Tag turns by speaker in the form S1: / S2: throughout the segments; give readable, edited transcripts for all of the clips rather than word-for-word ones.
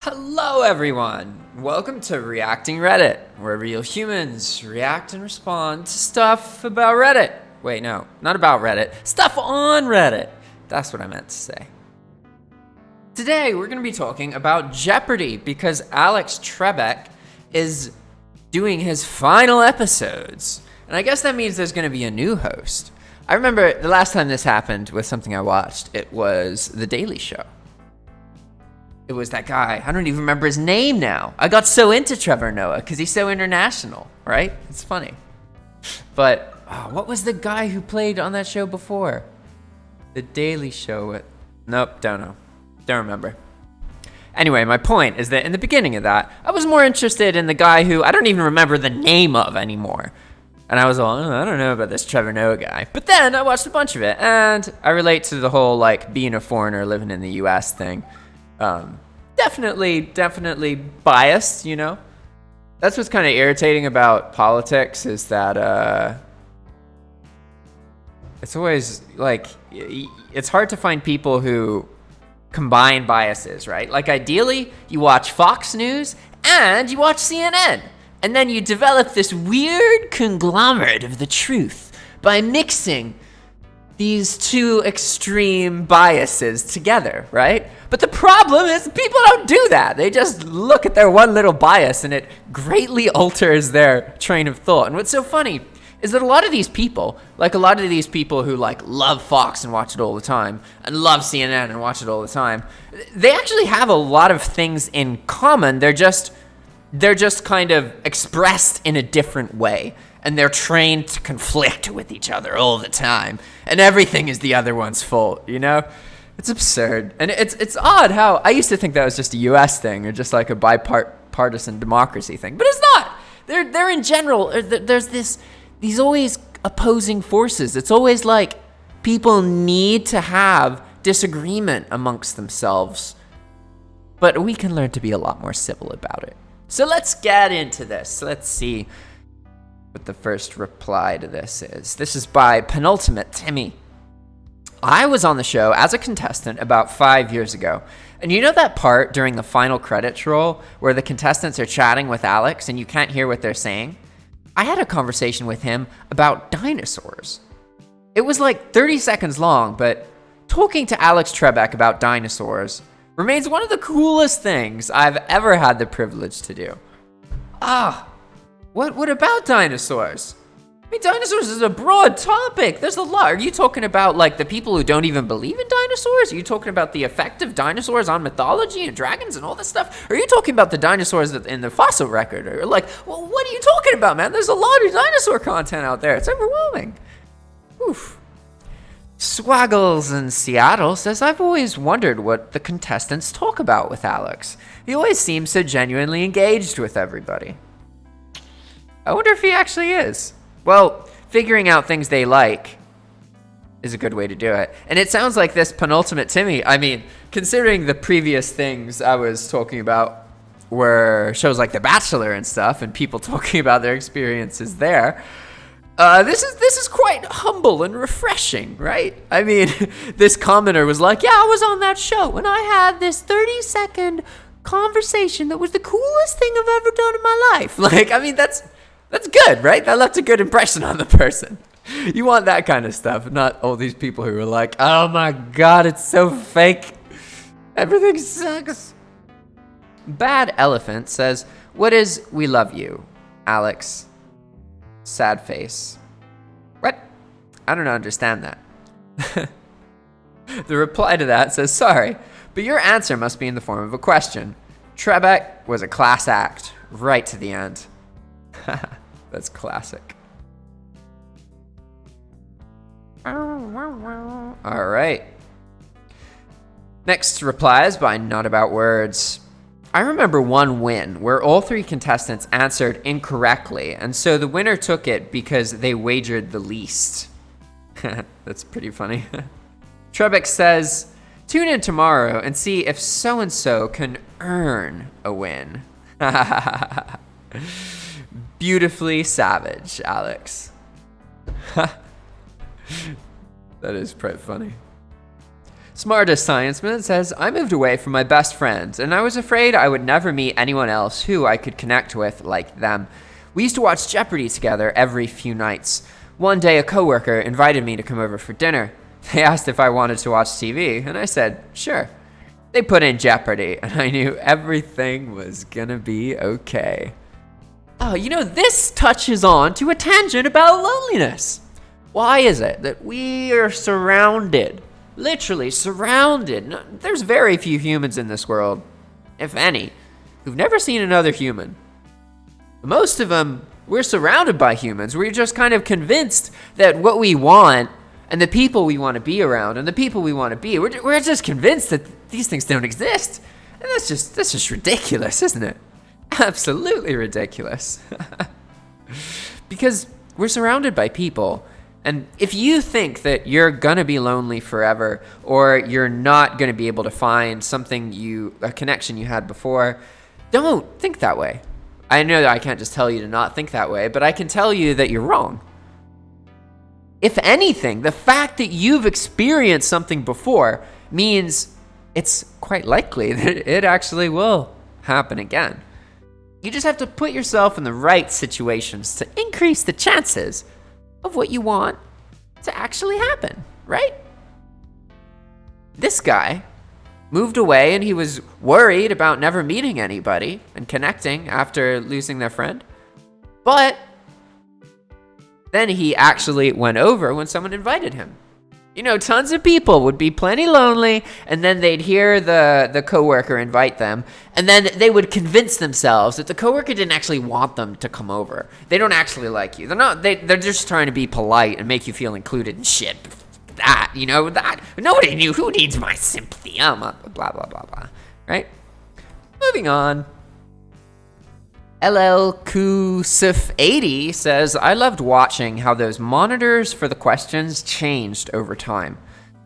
S1: Hello everyone! Welcome to Reacting Reddit, where real humans react and respond to stuff about Reddit. Wait, no, not about Reddit. Stuff on Reddit. That's what I meant to say. Today we're going to be talking about Jeopardy because Alex Trebek is doing his final episodes. And I guess that means there's going to be a new host. I remember the last time this happened with something I watched, it was The Daily Show. It was that guy. I don't even remember his name now. I got so into Trevor Noah because he's so international, right? It's funny. But what was the guy who played on that show before? The Daily Show. Nope, don't know. Don't remember. Anyway, my point is that in the beginning of that, I was more interested in the guy who I don't even remember the name of anymore. And I was all, I don't know about this Trevor Noah guy. But then I watched a bunch of it, and I relate to the whole, being a foreigner living in the U.S. thing. Definitely biased, you know? That's what's kind of irritating about politics is that, it's always, it's hard to find people who combine biases, right? Like, ideally, you watch Fox News and you watch CNN, and then you develop this weird conglomerate of the truth by mixing these two extreme biases together, right? But the problem is people don't do that. They just look at their one little bias and it greatly alters their train of thought. And what's so funny is that a lot of these people who love Fox and watch it all the time and love CNN and watch it all the time, they actually have a lot of things in common. They're just kind of expressed in a different way. And they're trained to conflict with each other all the time. And everything is the other one's fault, you know? It's absurd. And it's odd how I used to think that was just a US thing or just like a bipartisan democracy thing. But it's not. They're in general, there's these always opposing forces. It's always like people need to have disagreement amongst themselves. But we can learn to be a lot more civil about it. So let's get into this. Let's see what the first reply to this is. This is by Penultimate Timmy. I was on the show as a contestant about 5 years ago. And you know that part during the final credits roll where the contestants are chatting with Alex and you can't hear what they're saying? I had a conversation with him about dinosaurs. It was like 30 seconds long, but talking to Alex Trebek about dinosaurs remains one of the coolest things I've ever had the privilege to do. What about dinosaurs? I mean, dinosaurs is a broad topic. There's a lot. Are you talking about, the people who don't even believe in dinosaurs? Are you talking about the effect of dinosaurs on mythology and dragons and all this stuff? Or are you talking about the dinosaurs in the fossil record? Or, what are you talking about, man? There's a lot of dinosaur content out there. It's overwhelming. Oof. Swaggles in Seattle says, I've always wondered what the contestants talk about with Alex. He always seems so genuinely engaged with everybody. I wonder if he actually is. Well, figuring out things they like is a good way to do it. And it sounds like this Penultimate Timmy, I mean, considering the previous things I was talking about were shows like The Bachelor and stuff and people talking about their experiences there, this is quite humble and refreshing, right? I mean, this commenter was like, yeah, I was on that show and I had this 30-second conversation that was the coolest thing I've ever done in my life. That's good, right? That left a good impression on the person. You want that kind of stuff, not all these people who are like, oh my God, it's so fake. Everything sucks. Bad Elephant says, what is we love you, Alex? Sad face. What? I don't understand that. The reply to that says, sorry, but your answer must be in the form of a question. Trebek was a class act, right to the end. That's classic. All right. Next reply is by Not About Words. I remember one win where all three contestants answered incorrectly, and so the winner took it because they wagered the least. That's pretty funny. Trebek says, tune in tomorrow and see if so-and-so can earn a win. Beautifully savage, Alex. That is quite funny. Smartest Scienceman says, I moved away from my best friends, and I was afraid I would never meet anyone else who I could connect with like them. We used to watch Jeopardy together every few nights. One day, a coworker invited me to come over for dinner. They asked if I wanted to watch TV, and I said, sure. They put in Jeopardy, and I knew everything was gonna be okay. Oh, this touches on to a tangent about loneliness. Why is it that we are surrounded, literally surrounded? There's very few humans in this world, if any, who've never seen another human. Most of them, we're surrounded by humans. We're just kind of convinced that what we want and the people we want to be around and the people we want to be, we're just convinced that these things don't exist. And that's just ridiculous, isn't it? Absolutely ridiculous. Because we're surrounded by people. And if you think that you're going to be lonely forever, or you're not going to be able to find a connection you had before, don't think that way. I know that I can't just tell you to not think that way, but I can tell you that you're wrong. If anything, the fact that you've experienced something before means it's quite likely that it actually will happen again. You just have to put yourself in the right situations to increase the chances of what you want to actually happen, right? This guy moved away and he was worried about never meeting anybody and connecting after losing their friend. But then he actually went over when someone invited him. Tons of people would be plenty lonely, and then they'd hear the coworker invite them, and then they would convince themselves that the coworker didn't actually want them to come over. They don't actually like you. They're just trying to be polite and make you feel included and shit. That nobody knew. Who needs my sympathy? Blah blah blah blah. Right? Moving on. LLQSIF80 says, I loved watching how those monitors for the questions changed over time.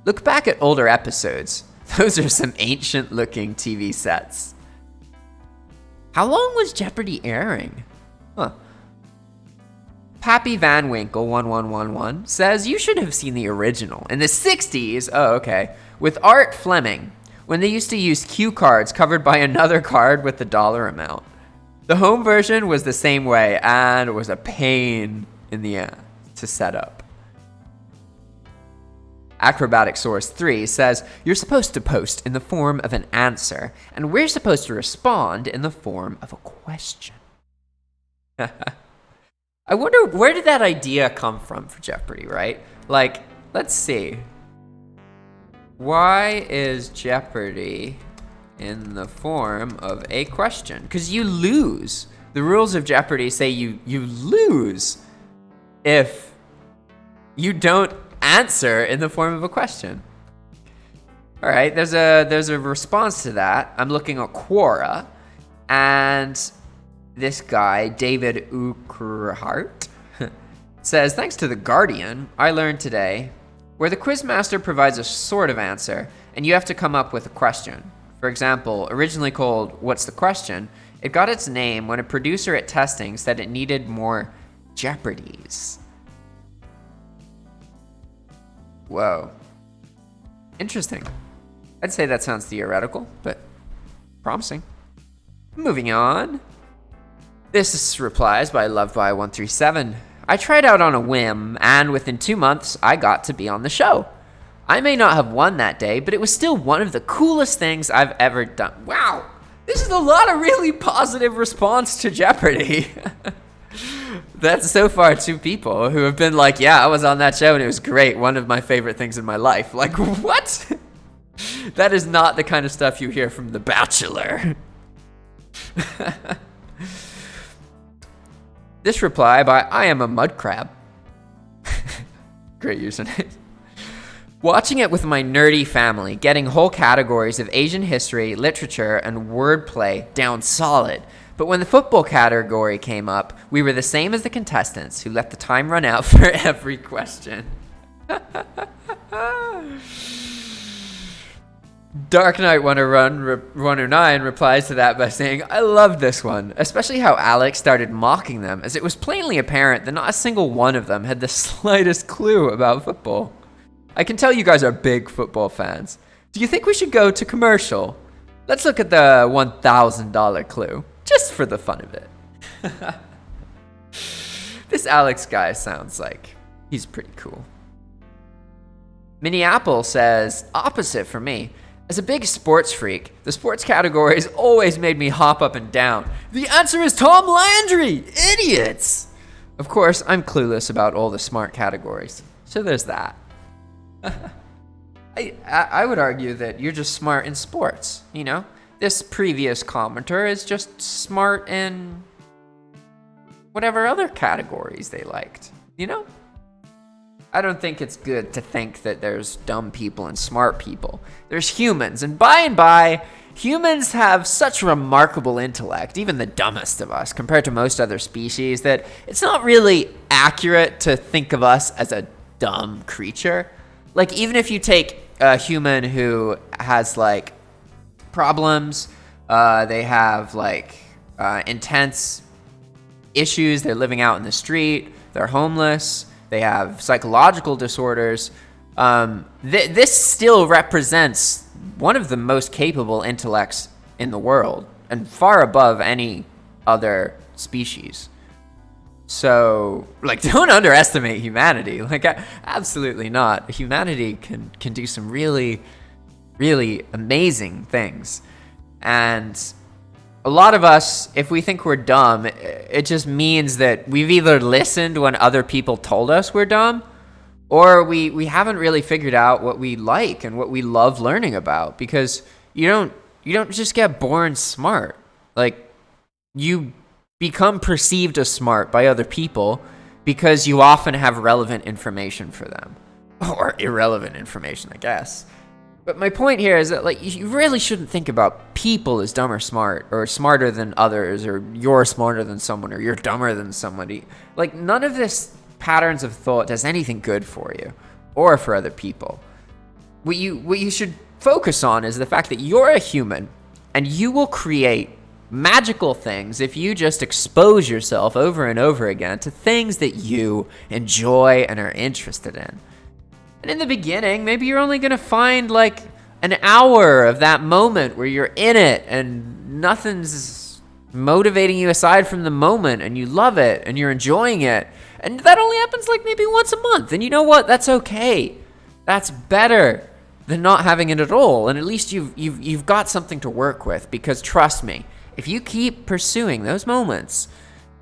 S1: Look back at older episodes. Those are some ancient looking TV sets. How long was Jeopardy airing? Pappy Van Winkle 1111 says, you should have seen the original in the 60s. Oh, okay. With Art Fleming, when they used to use cue cards covered by another card with the dollar amount. The home version was the same way, and it was a pain in the ass to set up. Acrobatic Source 3 says, you're supposed to post in the form of an answer, and we're supposed to respond in the form of a question. I wonder, where did that idea come from for Jeopardy, right? Let's see. Why is Jeopardy in the form of a question? Because you lose. The rules of Jeopardy say you lose if you don't answer in the form of a question. All right, there's a response to that. I'm looking at Quora, and this guy, David Ukrhart, says, thanks to The Guardian, I learned today where the quizmaster provides a sort of answer, and you have to come up with a question. For example, originally called What's the Question, it got its name when a producer at testing said it needed more Jeopardies. Whoa. Interesting. I'd say that sounds theoretical, but promising. Moving on. This replies by LoveBy137. I tried out on a whim, and within 2 months, I got to be on the show. I may not have won that day, but it was still one of the coolest things I've ever done. Wow, this is a lot of really positive response to Jeopardy. That's so far 2 people who have been like, yeah, I was on that show and it was great. One of my favorite things in my life. Like, what? That is not the kind of stuff you hear from The Bachelor. This reply by I am a mud crab. Great username. Watching it with my nerdy family, getting whole categories of Asian history, literature, and wordplay down solid. But when the football category came up, we were the same as the contestants who let the time run out for every question. Dark Knight 109 replies to that by saying, I love this one, especially how Alex started mocking them, as it was plainly apparent that not a single one of them had the slightest clue about football. I can tell you guys are big football fans. Do you think we should go to commercial? Let's look at the $1,000 clue, just for the fun of it. This Alex guy sounds like he's pretty cool. Minneapolis says, opposite for me. As a big sports freak, the sports category has always made me hop up and down. The answer is Tom Landry! Idiots! Of course, I'm clueless about all the smart categories, so there's that. I would argue that you're just smart in sports, you know? This previous commenter is just smart in whatever other categories they liked, you know? I don't think it's good to think that there's dumb people and smart people. There's humans, and by, humans have such remarkable intellect, even the dumbest of us, compared to most other species, that it's not really accurate to think of us as a dumb creature. Like, even if you take a human who has, like, problems, they have, like, intense issues, they're living out in the street, they're homeless, they have psychological disorders. This still represents one of the most capable intellects in the world and far above any other species. So, like, don't underestimate humanity. Like, absolutely not. Humanity can do some really, really amazing things. And a lot of us, if we think we're dumb, it just means that we've either listened when other people told us we're dumb, or we haven't really figured out what we like and what we love learning about. Because you don't just get born smart. Like, you become perceived as smart by other people because you often have relevant information for them. Or irrelevant information, I guess. But my point here is that, like, you really shouldn't think about people as dumb or smart, or smarter than others, or you're smarter than someone, or you're dumber than somebody. Like, none of this patterns of thought does anything good for you, or for other people. What you should focus on is the fact that you're a human, and you will create magical things if you just expose yourself over and over again to things that you enjoy and are interested in. And in the beginning, maybe you're only going to find like an hour of that moment where you're in it and nothing's motivating you aside from the moment, and you love it and you're enjoying it. And that only happens like maybe once a month. And you know what? That's okay. That's better than not having it at all. And at least you've got something to work with, because trust me, if you keep pursuing those moments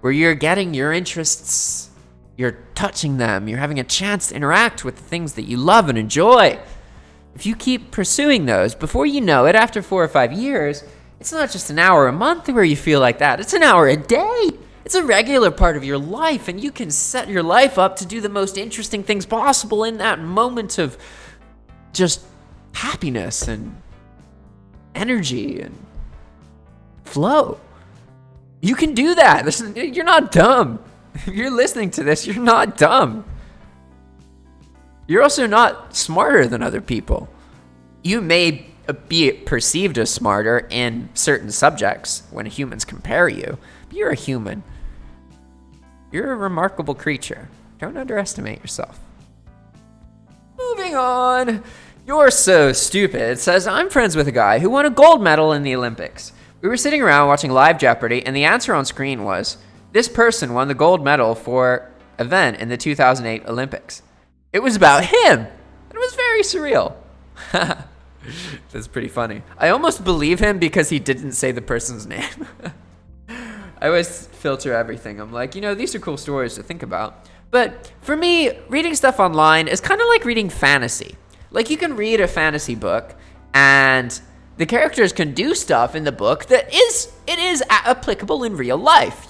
S1: where you're getting your interests, you're touching them, you're having a chance to interact with the things that you love and enjoy. If you keep pursuing those, before you know it, after 4 or 5 years, it's not just an hour a month where you feel like that. It's an hour a day. It's a regular part of your life, and you can set your life up to do the most interesting things possible in that moment of just happiness and energy and flow. You can do that. You're not dumb. If you're listening to this, you're not dumb. You're also not smarter than other people. You may be perceived as smarter in certain subjects when humans compare you, but you're a human. You're a remarkable creature. Don't underestimate yourself. Moving on. You're so stupid says, I'm friends with a guy who won a gold medal in the Olympics. We were sitting around watching live Jeopardy, and the answer on screen was, this person won the gold medal for event in the 2008 Olympics. It was about him. It was very surreal. That's pretty funny. I almost believe him because he didn't say the person's name. I always filter everything. I'm like, these are cool stories to think about. But for me, reading stuff online is kind of like reading fantasy. Like, you can read a fantasy book, and the characters can do stuff in the book that is applicable in real life,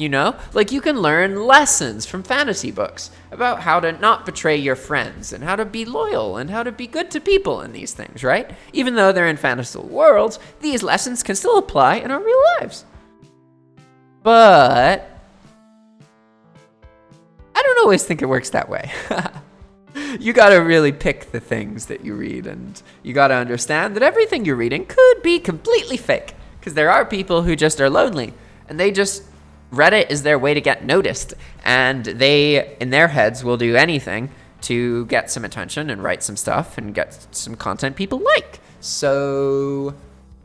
S1: Like, you can learn lessons from fantasy books about how to not betray your friends and how to be loyal and how to be good to people and these things, right? Even though they're in fantasy worlds, these lessons can still apply in our real lives. But I don't always think it works that way. You gotta really pick the things that you read, and you gotta understand that everything you're reading could be completely fake, because there are people who just are lonely, and they just, Reddit is their way to get noticed, and they, in their heads, will do anything to get some attention and write some stuff and get some content people like. So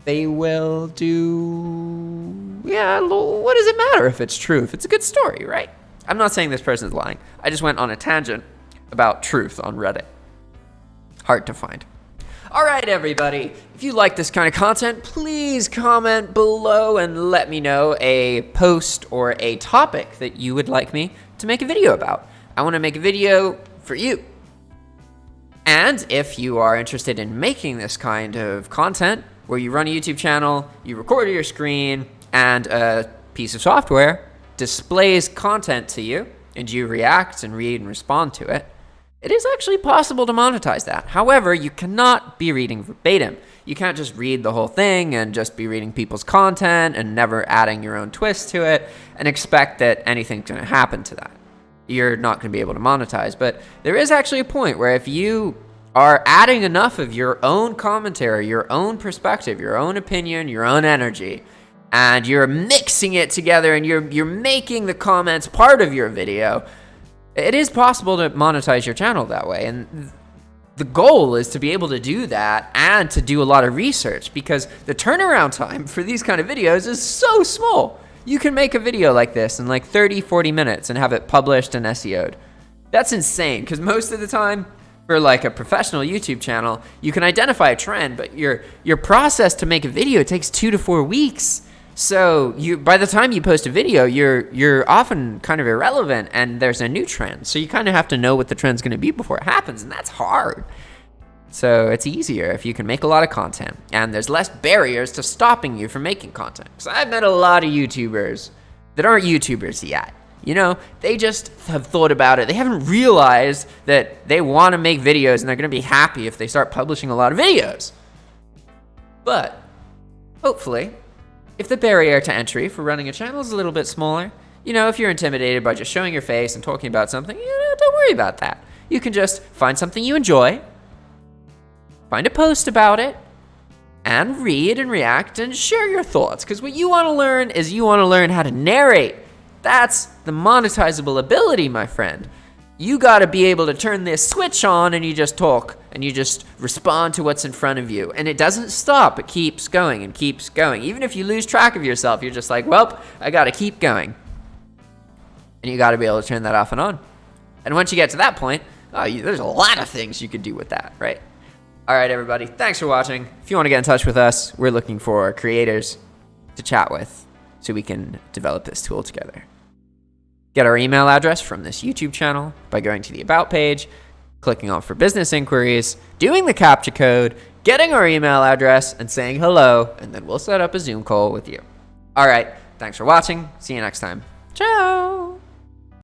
S1: they will do, yeah, what does it matter if it's true, if it's a good story, right? I'm not saying this person's lying. I just went on a tangent about truth on Reddit. Hard to find. All right, everybody. If you like this kind of content, please comment below and let me know a post or a topic that you would like me to make a video about. I want to make a video for you. And if you are interested in making this kind of content, where you run a YouTube channel, you record your screen, and a piece of software displays content to you, and you react and read and respond to it, it is actually possible to monetize that. However, you cannot be reading verbatim. You can't just read the whole thing and just be reading people's content and never adding your own twist to it and expect that anything's going to happen to that. You're not going to be able to monetize. But there is actually a point where if you are adding enough of your own commentary, your own perspective, your own opinion, your own energy, and you're mixing it together and you're making the comments part of your video, it is possible to monetize your channel that way. And the goal is to be able to do that and to do a lot of research, because the turnaround time for these kind of videos is so small. You can make a video like this in like 30, 40 minutes and have it published and SEO'd. That's insane, because most of the time for like a professional YouTube channel, you can identify a trend, but your process to make a video takes 2 to 4 weeks. So by the time you post a video, you're often kind of irrelevant and there's a new trend. So you kind of have to know what the trend's going to be before it happens, and that's hard. So it's easier if you can make a lot of content, and there's less barriers to stopping you from making content. Because I've met a lot of YouTubers that aren't YouTubers yet. You know, they just have thought about it. They haven't realized that they want to make videos and they're going to be happy if they start publishing a lot of videos. But hopefully, if the barrier to entry for running a channel is a little bit smaller, you know, if you're intimidated by just showing your face and talking about something, you know, don't worry about that. You can just find something you enjoy, find a post about it, and read and react and share your thoughts. Because what you want to learn is you want to learn how to narrate. That's the monetizable ability, my friend. You got to be able to turn this switch on and you just talk and you just respond to what's in front of you. And it doesn't stop. It keeps going and keeps going. Even if you lose track of yourself, you're just like, well, I got to keep going. And you got to be able to turn that off and on. And once you get to that point, there's a lot of things you could do with that, right? All right, everybody. Thanks for watching. If you want to get in touch with us, we're looking for creators to chat with so we can develop this tool together. Get our email address from this YouTube channel by going to the About page, clicking on For Business Inquiries, doing the CAPTCHA code, getting our email address, and saying hello, and then we'll set up a Zoom call with you. All right, thanks for watching. See you next time. Ciao!